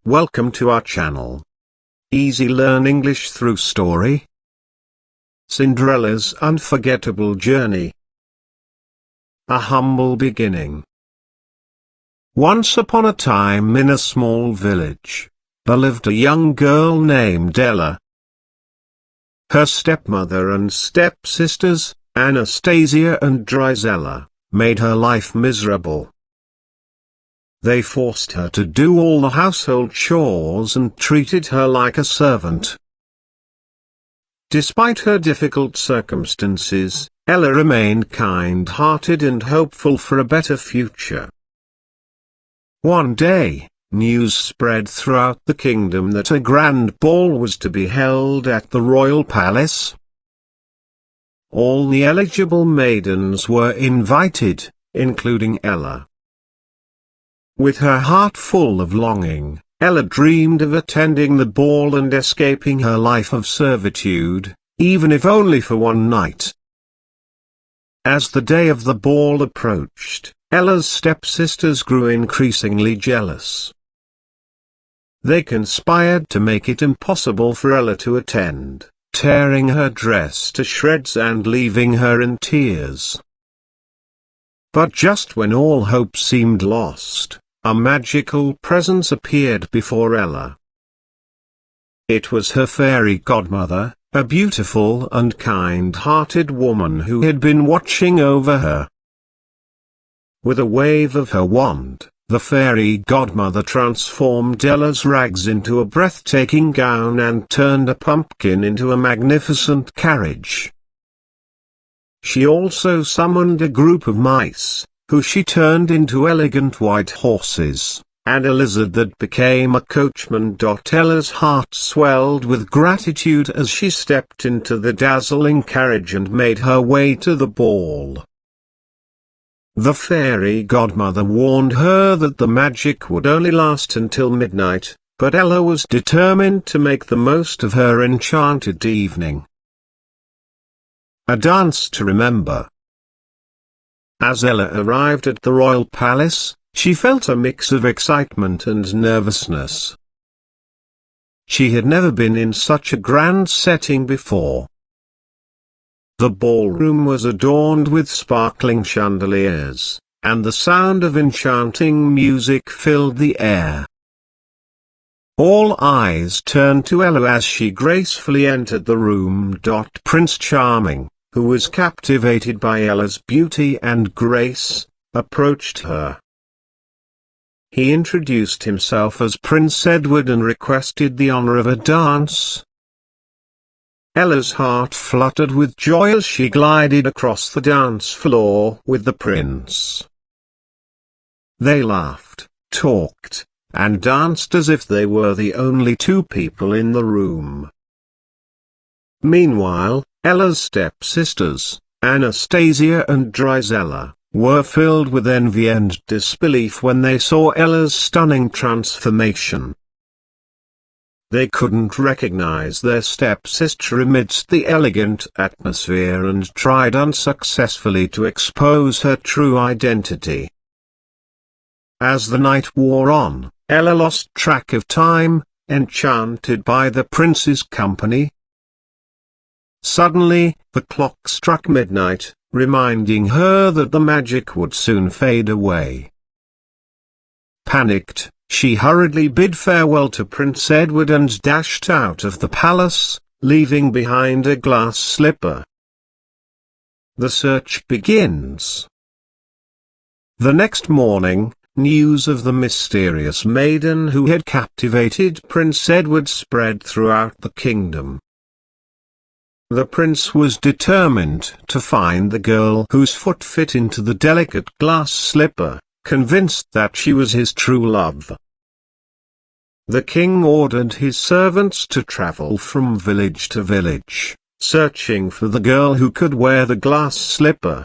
Welcome to our channel. Easy Learn English Through Story. Cinderella's Unforgettable Journey. A Humble Beginning. Once upon a time in a small village, there lived a young girl named Ella. Her stepmother and stepsisters, Anastasia and Drizella, made her life miserable. They forced her to do all the household chores and treated her like a servant. Despite her difficult circumstances, Ella remained kind-hearted and hopeful for a better future. One day, news spread throughout the kingdom that a grand ball was to be held at the royal palace. All the eligible maidens were invited, including Ella. With her heart full of longing, Ella dreamed of attending the ball and escaping her life of servitude, even if only for one night. As the day of the ball approached, Ella's stepsisters grew increasingly jealous. They conspired to make it impossible for Ella to attend, tearing her dress to shreds and leaving her in tears. But just when all hope seemed lost, a magical presence appeared before Ella. It was her fairy godmother, a beautiful and kind-hearted woman who had been watching over her. With a wave of her wand, the fairy godmother transformed Ella's rags into a breathtaking gown and turned a pumpkin into a magnificent carriage. She also summoned a group of mice, who she turned into elegant white horses, and a lizard that became a coachman. Ella's heart swelled with gratitude as she stepped into the dazzling carriage and made her way to the ball. The fairy godmother warned her that the magic would only last until midnight, but Ella was determined to make the most of her enchanted evening. A dance to remember. As Ella arrived at the royal palace, she felt a mix of excitement and nervousness. She had never been in such a grand setting before. The ballroom was adorned with sparkling chandeliers, and the sound of enchanting music filled the air. All eyes turned to Ella as she gracefully entered the room. Prince Charming, who was captivated by Ella's beauty and grace, approached her. He introduced himself as Prince Edward and requested the honor of a dance. Ella's heart fluttered with joy as she glided across the dance floor with the prince. They laughed, talked, and danced as if they were the only two people in the room. Meanwhile, Ella's stepsisters, Anastasia and Drizella, were filled with envy and disbelief when they saw Ella's stunning transformation. They couldn't recognize their stepsister amidst the elegant atmosphere and tried unsuccessfully to expose her true identity. As the night wore on, Ella lost track of time, enchanted by the prince's company. Suddenly, the clock struck midnight, reminding her that the magic would soon fade away. Panicked, she hurriedly bid farewell to Prince Edward and dashed out of the palace, leaving behind a glass slipper. The search begins. The next morning, news of the mysterious maiden who had captivated Prince Edward spread throughout the kingdom. The prince was determined to find the girl whose foot fit into the delicate glass slipper, convinced that she was his true love. The king ordered his servants to travel from village to village, searching for the girl who could wear the glass slipper.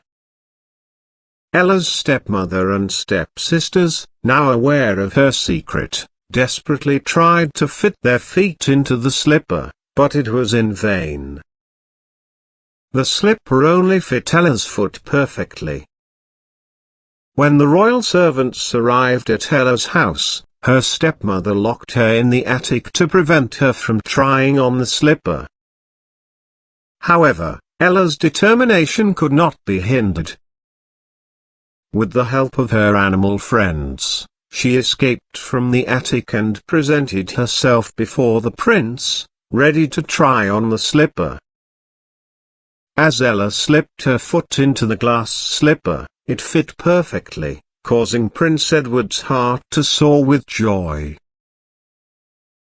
Ella's stepmother and stepsisters, now aware of her secret, desperately tried to fit their feet into the slipper, but it was in vain. The slipper only fit Ella's foot perfectly. When the royal servants arrived at Ella's house, her stepmother locked her in the attic to prevent her from trying on the slipper. However, Ella's determination could not be hindered. With the help of her animal friends, she escaped from the attic and presented herself before the prince, ready to try on the slipper. As Ella slipped her foot into the glass slipper, it fit perfectly, causing Prince Edward's heart to soar with joy.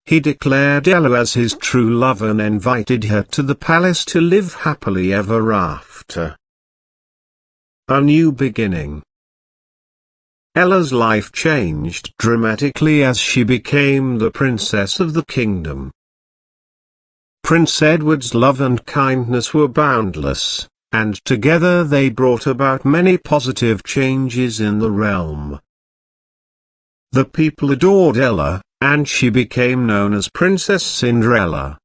He declared Ella as his true love and invited her to the palace to live happily ever after. A new beginning. Ella's life changed dramatically as she became the princess of the kingdom. Prince Edward's love and kindness were boundless, and together they brought about many positive changes in the realm. The people adored Ella, and she became known as Princess Cinderella.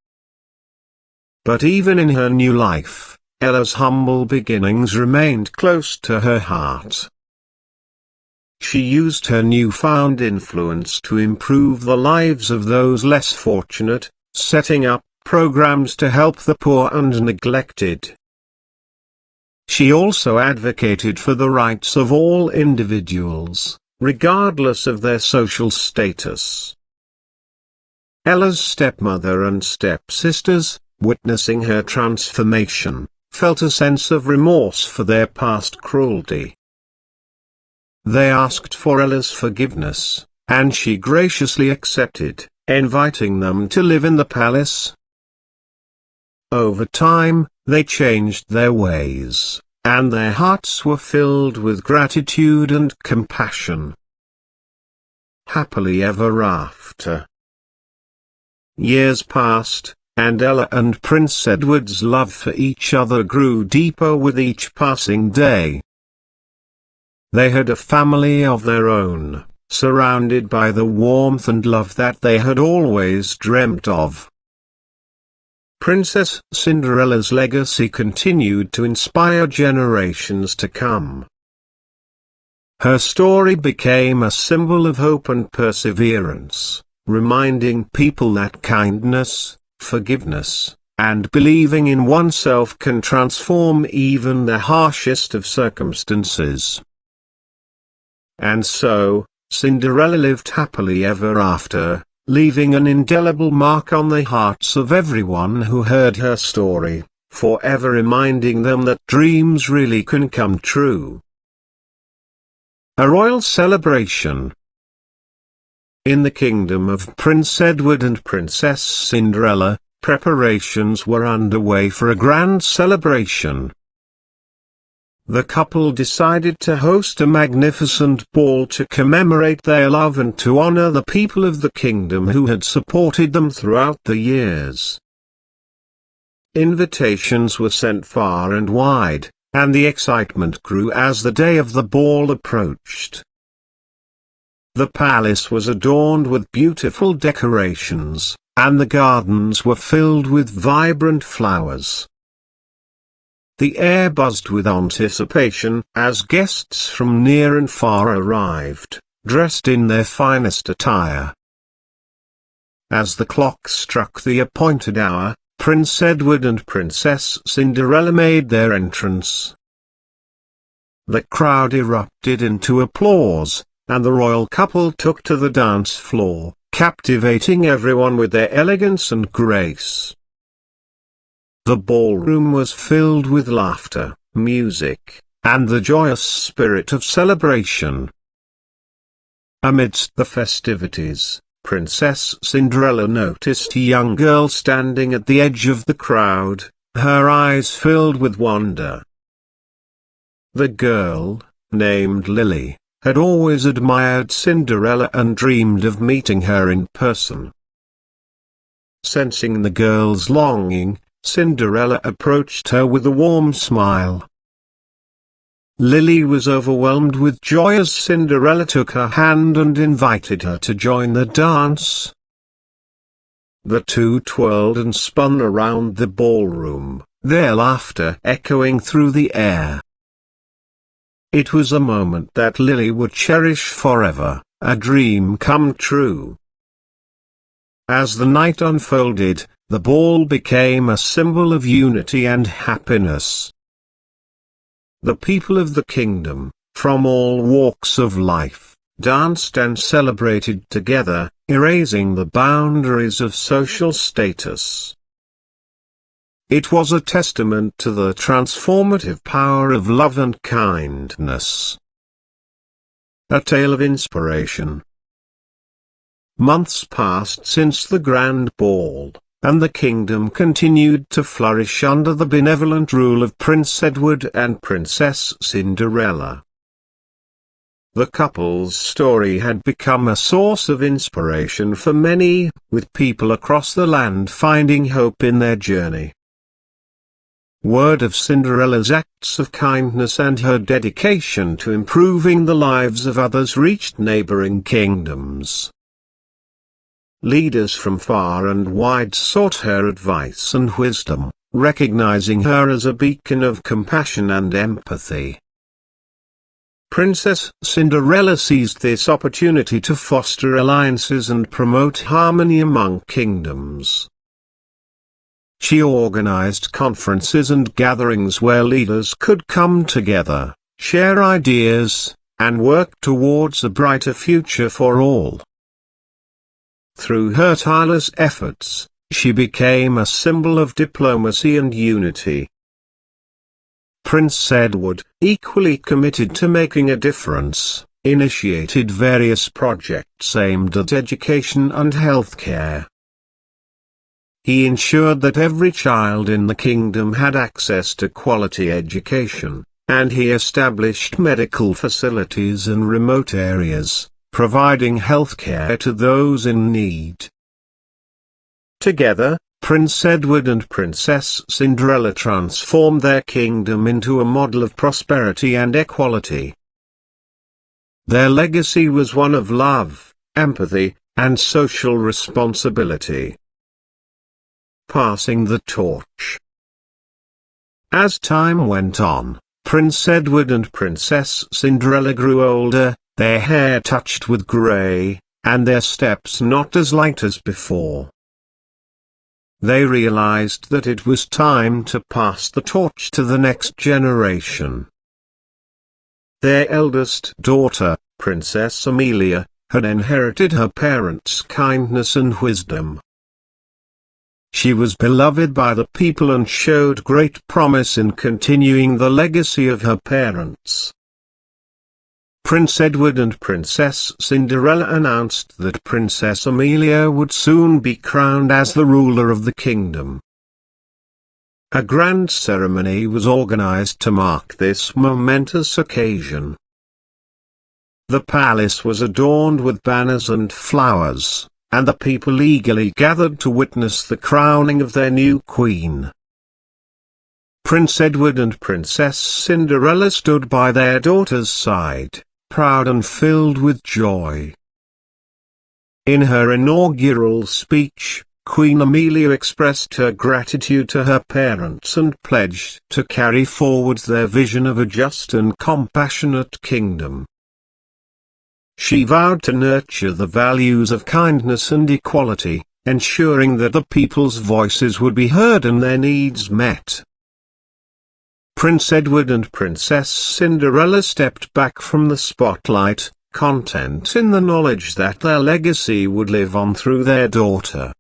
But even in her new life, Ella's humble beginnings remained close to her heart. She used her newfound influence to improve the lives of those less fortunate, setting up programs to help the poor and neglected. She also advocated for the rights of all individuals, regardless of their social status. Ella's stepmother and stepsisters, witnessing her transformation, felt a sense of remorse for their past cruelty. They asked for Ella's forgiveness, and she graciously accepted, inviting them to live in the palace. Over time, they changed their ways, and their hearts were filled with gratitude and compassion. Happily ever after. Years passed, and Ella and Prince Edward's love for each other grew deeper with each passing day. They had a family of their own, surrounded by the warmth and love that they had always dreamt of. Princess Cinderella's legacy continued to inspire generations to come. Her story became a symbol of hope and perseverance, reminding people that kindness, forgiveness, and believing in oneself can transform even the harshest of circumstances. And so, Cinderella lived happily ever after, leaving an indelible mark on the hearts of everyone who heard her story, forever reminding them that dreams really can come true. A royal celebration. In the kingdom of Prince Edward and Princess Cinderella, preparations were underway for a grand celebration. The couple decided to host a magnificent ball to commemorate their love and to honor the people of the kingdom who had supported them throughout the years. Invitations were sent far and wide, and the excitement grew as the day of the ball approached. The palace was adorned with beautiful decorations, and the gardens were filled with vibrant flowers. The air buzzed with anticipation as guests from near and far arrived, dressed in their finest attire. As the clock struck the appointed hour, Prince Edward and Princess Cinderella made their entrance. The crowd erupted into applause, and the royal couple took to the dance floor, captivating everyone with their elegance and grace. The ballroom was filled with laughter, music, and the joyous spirit of celebration. Amidst the festivities, Princess Cinderella noticed a young girl standing at the edge of the crowd, her eyes filled with wonder. The girl, named Lily, had always admired Cinderella and dreamed of meeting her in person. Sensing the girl's longing, Cinderella approached her with a warm smile. Lily was overwhelmed with joy as Cinderella took her hand and invited her to join the dance. The two twirled and spun around the ballroom, their laughter echoing through the air. It was a moment that Lily would cherish forever, a dream come true. As the night unfolded, the ball became a symbol of unity and happiness. The people of the kingdom, from all walks of life, danced and celebrated together, erasing the boundaries of social status. It was a testament to the transformative power of love and kindness. A tale of inspiration. Months passed since the grand ball, and the kingdom continued to flourish under the benevolent rule of Prince Edward and Princess Cinderella. The couple's story had become a source of inspiration for many, with people across the land finding hope in their journey. Word of Cinderella's acts of kindness and her dedication to improving the lives of others reached neighboring kingdoms. Leaders from far and wide sought her advice and wisdom, recognizing her as a beacon of compassion and empathy. Princess Cinderella seized this opportunity to foster alliances and promote harmony among kingdoms. She organized conferences and gatherings where leaders could come together, share ideas, and work towards a brighter future for all. Through her tireless efforts, she became a symbol of diplomacy and unity. Prince Edward, equally committed to making a difference, initiated various projects aimed at education and healthcare. He ensured that every child in the kingdom had access to quality education, and he established medical facilities in remote areas, providing healthcare to those in need. Together, Prince Edward and Princess Cinderella transformed their kingdom into a model of prosperity and equality. Their legacy was one of love, empathy, and social responsibility. Passing the torch. As time went on, Prince Edward and Princess Cinderella grew older, their hair touched with grey, and their steps not as light as before. They realized that it was time to pass the torch to the next generation. Their eldest daughter, Princess Amelia, had inherited her parents' kindness and wisdom. She was beloved by the people and showed great promise in continuing the legacy of her parents. Prince Edward and Princess Cinderella announced that Princess Amelia would soon be crowned as the ruler of the kingdom. A grand ceremony was organized to mark this momentous occasion. The palace was adorned with banners and flowers, and the people eagerly gathered to witness the crowning of their new queen. Prince Edward and Princess Cinderella stood by their daughter's side, proud and filled with joy. In her inaugural speech, Queen Amelia expressed her gratitude to her parents and pledged to carry forward their vision of a just and compassionate kingdom. She vowed to nurture the values of kindness and equality, ensuring that the people's voices would be heard and their needs met. Prince Edward and Princess Cinderella stepped back from the spotlight, content in the knowledge that their legacy would live on through their daughter.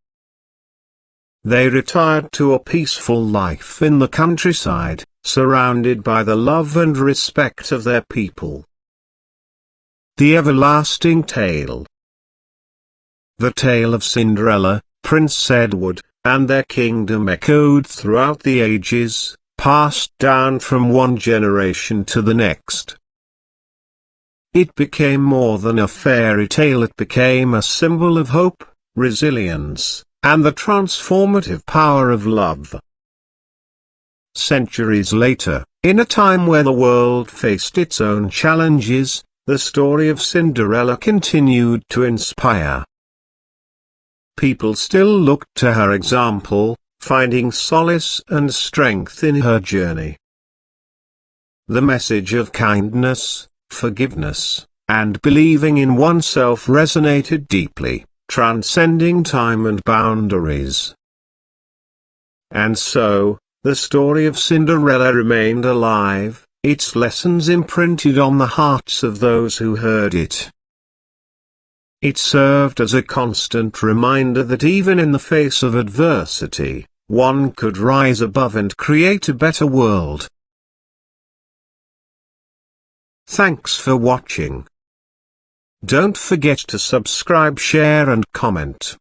They retired to a peaceful life in the countryside, surrounded by the love and respect of their people. The Everlasting Tale. The tale of Cinderella, Prince Edward, and their kingdom echoed throughout the ages, passed down from one generation to the next. It became more than a fairy tale, it became a symbol of hope, resilience, and the transformative power of love. Centuries later, in a time where the world faced its own challenges, the story of Cinderella continued to inspire. People still looked to her example, finding solace and strength in her journey. The message of kindness, forgiveness, and believing in oneself resonated deeply, transcending time and boundaries. And so, the story of Cinderella remained alive, its lessons imprinted on the hearts of those who heard it. It served as a constant reminder that even in the face of adversity, one could rise above and create a better world. Thanks for watching. Don't forget to subscribe, share and comment.